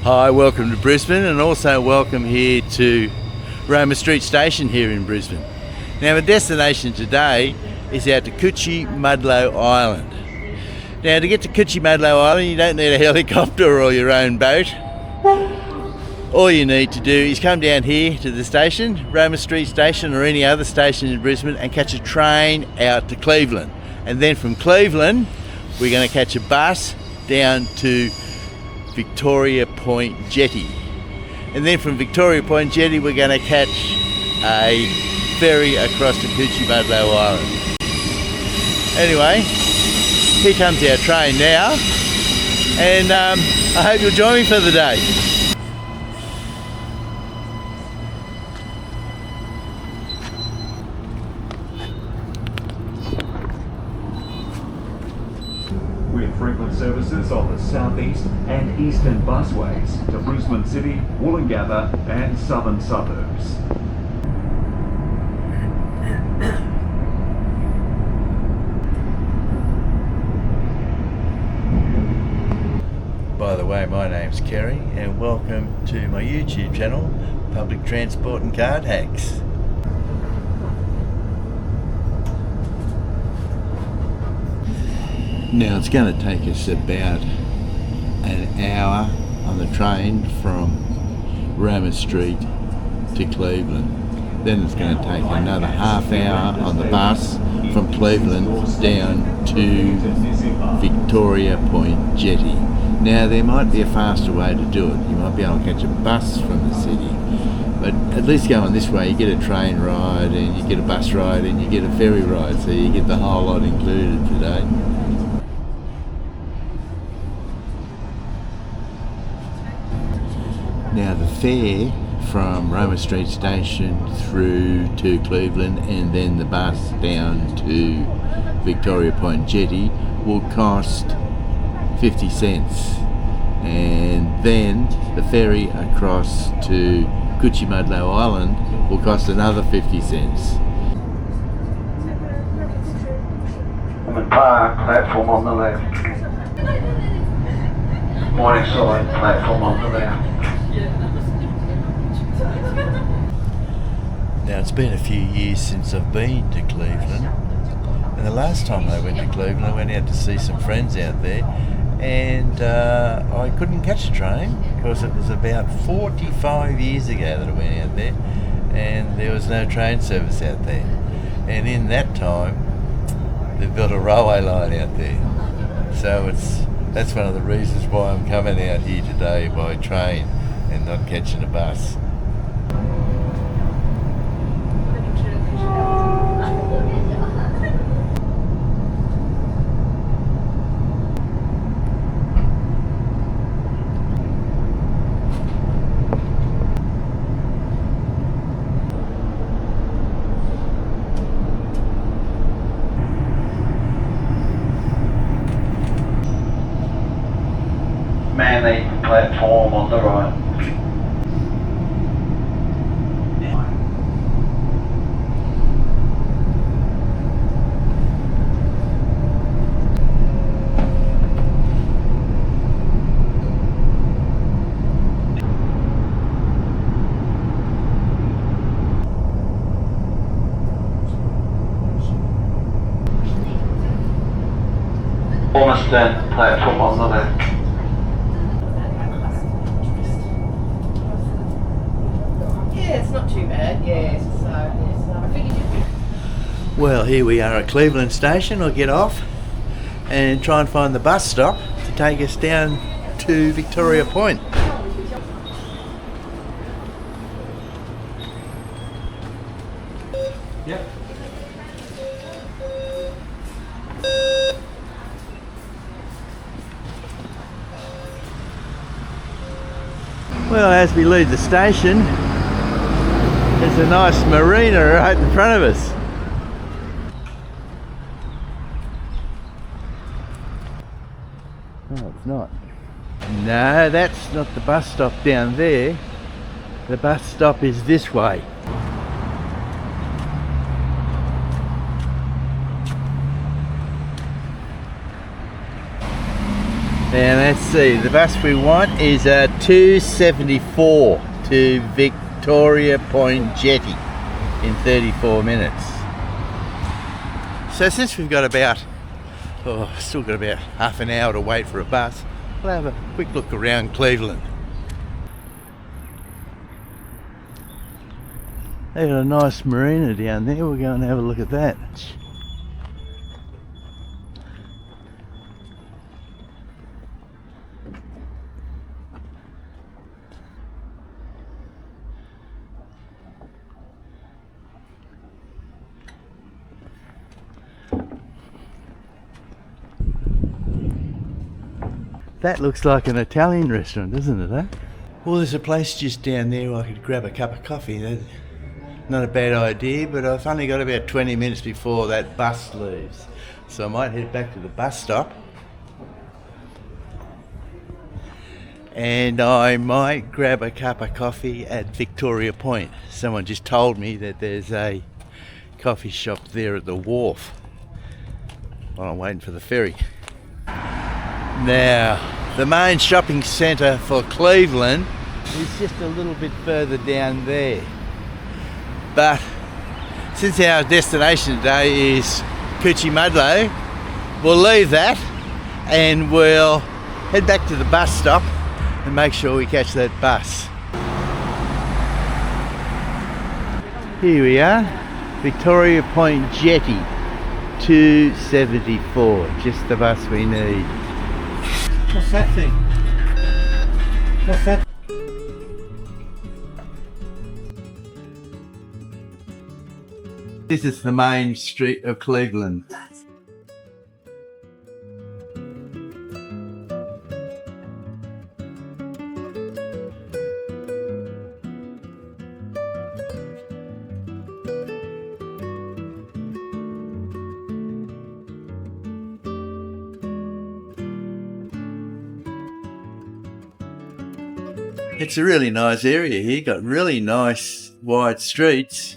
Hi, welcome to Brisbane, and also welcome here to Roma Street Station here in Brisbane. Now, the destination today is out to Coochiemudlo Island. Now, to get to Coochiemudlo Island, you don't need a helicopter or your own boat. All you need to do is come down here to the station, Roma Street Station, or any other station in Brisbane, and catch a train out to Cleveland. And then from Cleveland, we're going to catch a bus down to Victoria Point Jetty. And then from Victoria Point Jetty, we're going to catch a ferry across to Coochiemudlo Island. Anyway, here comes our train now, and I hope you'll join me for the day. With frequent services on the southeast and eastern busways to Brisbane City, Woolloongabba and southern suburbs. By the way, my name's Kerry, and welcome to my YouTube channel, Public Transport and Card Hacks. Now, it's going to take us about an hour on the train from Roma Street to Cleveland. Then it's going to take another half hour on the bus from Cleveland down to Victoria Point Jetty. Now, there might be a faster way to do it. You might be able to catch a bus from the city, but at least going this way, you get a train ride and you get a bus ride and you get a ferry ride, so you get the whole lot included today. Now, the fare from Roma Street Station through to Cleveland and then the bus down to Victoria Point Jetty will cost 50 cents. And then the ferry across to Coochiemudlo Island will cost another 50 cents. Park, platform on the left. Morningside, platform on the left. Now, it's been a few years since I've been to Cleveland, and the last time I went to Cleveland I went out to see some friends out there, and I couldn't catch a train because it was about 45 years ago that I went out there, and there was no train service out there. And in that time they've built a railway line out there, so that's one of the reasons why I'm coming out here today by train and not catching a bus. Manly platform on the right. Ormiston platform on the left. It's not too bad, yes. So I figured you'd be. Well, here we are at Cleveland Station. I'll get off and try and find the bus stop to take us down to Victoria Point. Yep. Well, as we leave the station, there's a nice marina right in front of us. No, it's not. No, that's not the bus stop down there. The bus stop is this way. Now let's see, the bus we want is 274 to Victoria Point Jetty in 34 minutes. So since we've got still got about half an hour to wait for a bus, we'll have a quick look around Cleveland. They've got a nice marina down there, we'll go and have a look at that. That looks like an Italian restaurant, doesn't it, eh? Well, there's a place just down there where I could grab a cup of coffee. That's not a bad idea, but I've only got about 20 minutes before that bus leaves. So I might head back to the bus stop. And I might grab a cup of coffee at Victoria Point. Someone just told me that there's a coffee shop there at the wharf while I'm waiting for the ferry. Now, the main shopping centre for Cleveland is just a little bit further down there. But since our destination today is Coochiemudlo, we'll leave that and we'll head back to the bus stop and make sure we catch that bus. Here we are, Victoria Point Jetty, 274, just the bus we need. What's that thing? What's that? This is the main street of Cleveland. It's a really nice area here, got really nice wide streets.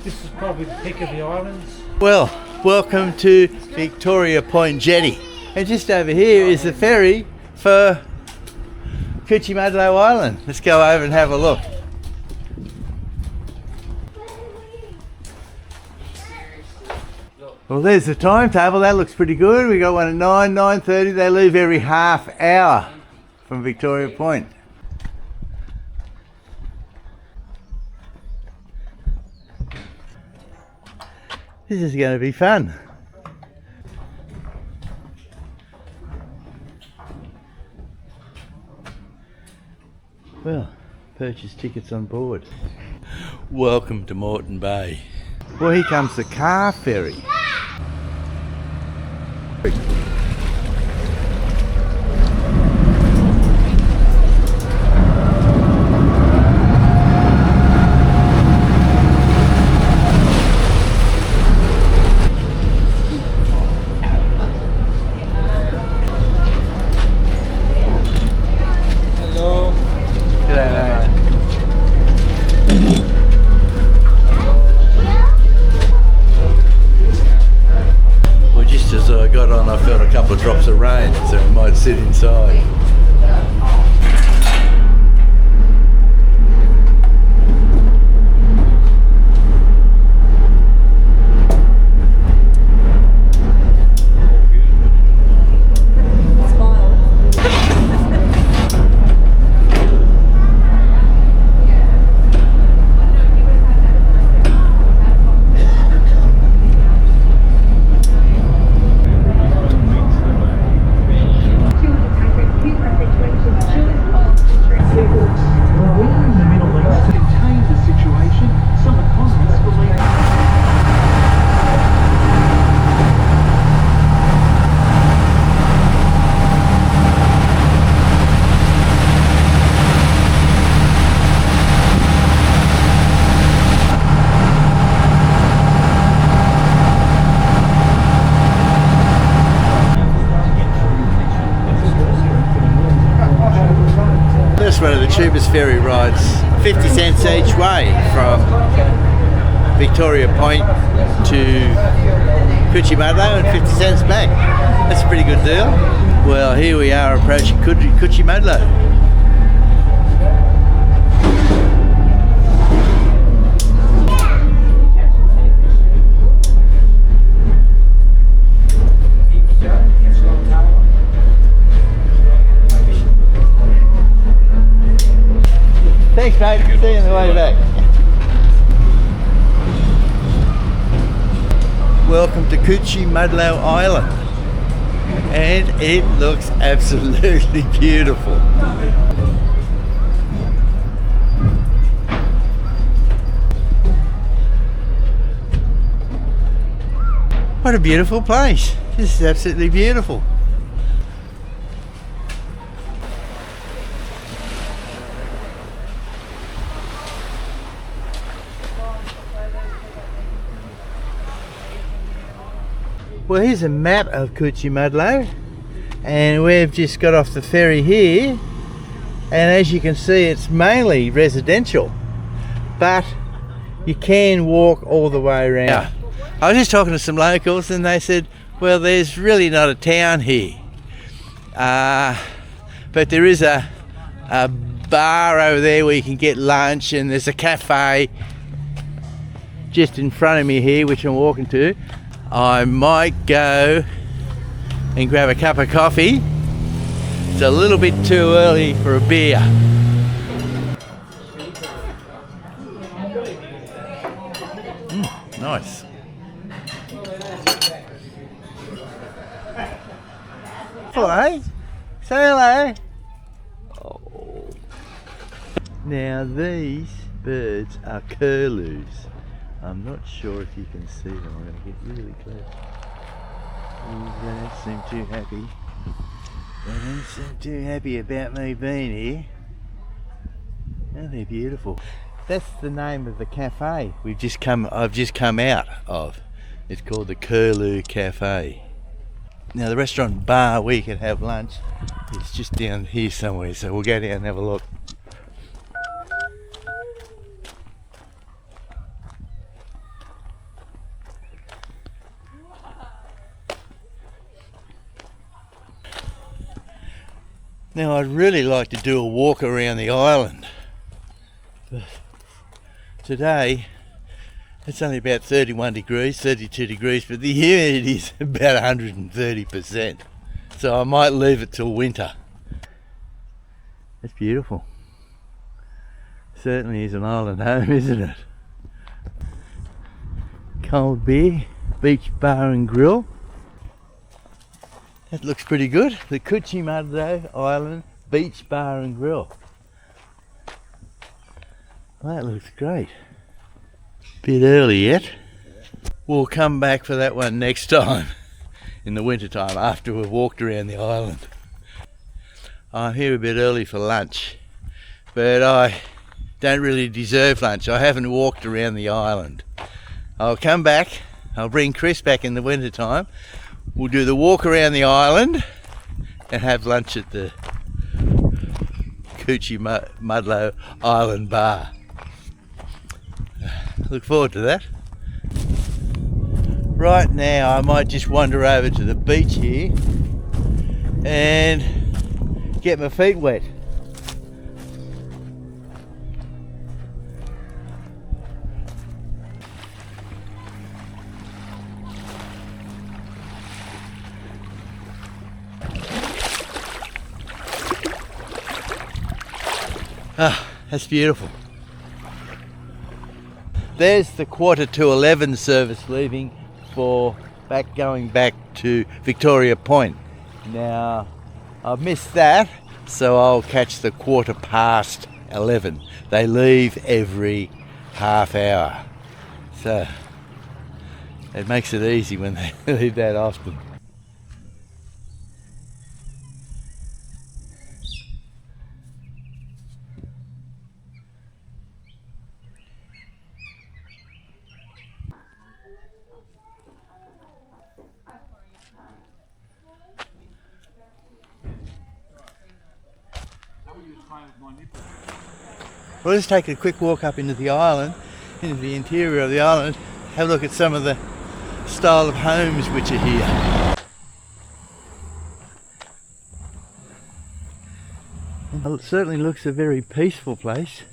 This is probably the peak of the islands. Well, welcome to Victoria Point Jetty. And just over here is the ferry for Coochiemudlo Island. Let's go over and have a look. Well, there's the timetable. That looks pretty good. We got one at 9:30. They leave every half hour from Victoria Point. This is going to be fun. Well, purchase tickets on board. Welcome to Moreton Bay. Well, here comes the car ferry. I felt a couple of drops of rain, so we might sit inside. is one of the cheapest ferry rides, 50 cents each way from Victoria Point to Coochiemudlo and 50 cents back. That's a pretty good deal. Well, here we are approaching Coochiemudlo. Thanks, mate. See you on the way back. Welcome to Coochiemudlo Island, and it looks absolutely beautiful. What a beautiful place. This is absolutely beautiful. Well, here's a map of Coochiemudlo, and we've just got off the ferry here, and as you can see it's mainly residential, but you can walk all the way around. Yeah. I was just talking to some locals and they said, well, there's really not a town here, but there is a bar over there where you can get lunch, and there's a cafe just in front of me here which I'm walking to. I might go and grab a cup of coffee. It's a little bit too early for a beer. Nice. Hello. Say hello. Oh. Now these birds are curlews. I'm not sure if you can see them. I'm going to get really close. They don't seem too happy. They don't seem too happy about me being here. Oh, they're beautiful. That's the name of the cafe I've just come out of. It's called the Curlew Cafe. Now the restaurant bar where you can have lunch is just down here somewhere, so we'll go down and have a look. Now I'd really like to do a walk around the island, but today it's only about 31 degrees, 32 degrees, but the humidity is about 130%, so I might leave it till winter. It's beautiful. Certainly is an island home, isn't it? Cold beer, beach bar and grill. That looks pretty good. The Coochiemudlo Island Beach Bar and Grill. Well, that looks great. Bit early yet. We'll come back for that one next time in the winter time after we've walked around the island. I'm here a bit early for lunch, but I don't really deserve lunch. I haven't walked around the island. I'll come back. I'll bring Chris back in the winter time. We'll do the walk around the island and have lunch at the Coochiemudlo Island Bar. Look forward to that. Right now I might just wander over to the beach here and get my feet wet. Ah, that's beautiful. There's the 11:15 service leaving for going back to Victoria Point. Now, I've missed that, so I'll catch the 11:15. They leave every half hour, so it makes it easy when they leave that often. We'll just take a quick walk up into the island, into the interior of the island, have a look at some of the style of homes which are here. Well, it certainly looks a very peaceful place.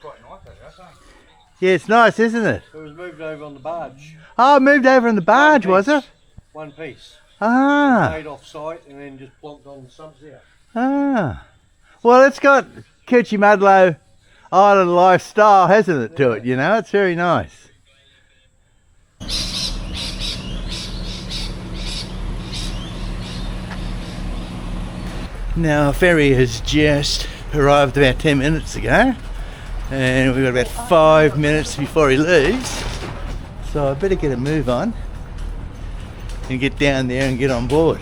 Quite nice, I think. Yeah, it's nice, isn't it? It was moved over on the barge. Oh, it moved over on the barge, was it? One piece. Ah. Made off site and then just plonked on the subs there. Ah. Well, it's got Coochiemudlo Island lifestyle, hasn't it, to it, you know? It's very nice. Now, Ferry has just arrived about 10 minutes ago, and we've got about 5 minutes before he leaves, so I better get a move on and get down there and get on board.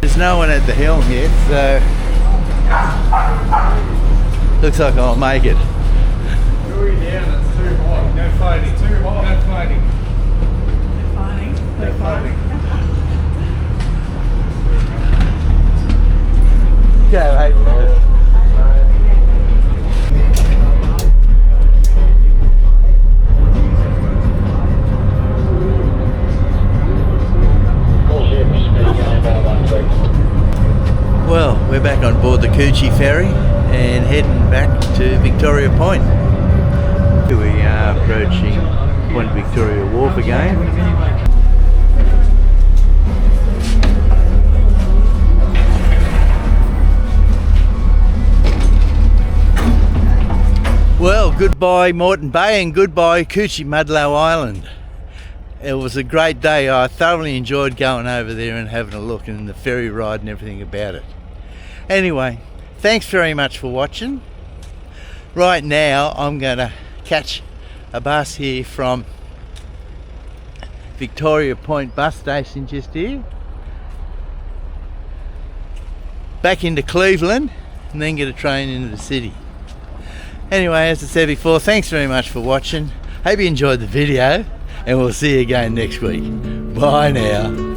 There's no one at the helm yet, so looks like I'll make it. Going down, it's too hot. No fighting. Too hot. No fighting. No fighting. Go, mate. Well, we're back on board the Coochie ferry and heading back to Victoria Point. We are approaching Point Victoria Wharf again. Well, goodbye Moreton Bay and goodbye Coochiemudlo Island. It was a great day. I thoroughly enjoyed going over there and having a look and the ferry ride and everything about it. Anyway, thanks very much for watching. Right now I'm going to catch a bus here from Victoria Point bus station just here, back into Cleveland, and then get a train into the city. Anyway, as I said before, thanks very much for watching. Hope you enjoyed the video, and we'll see you again next week. Bye now.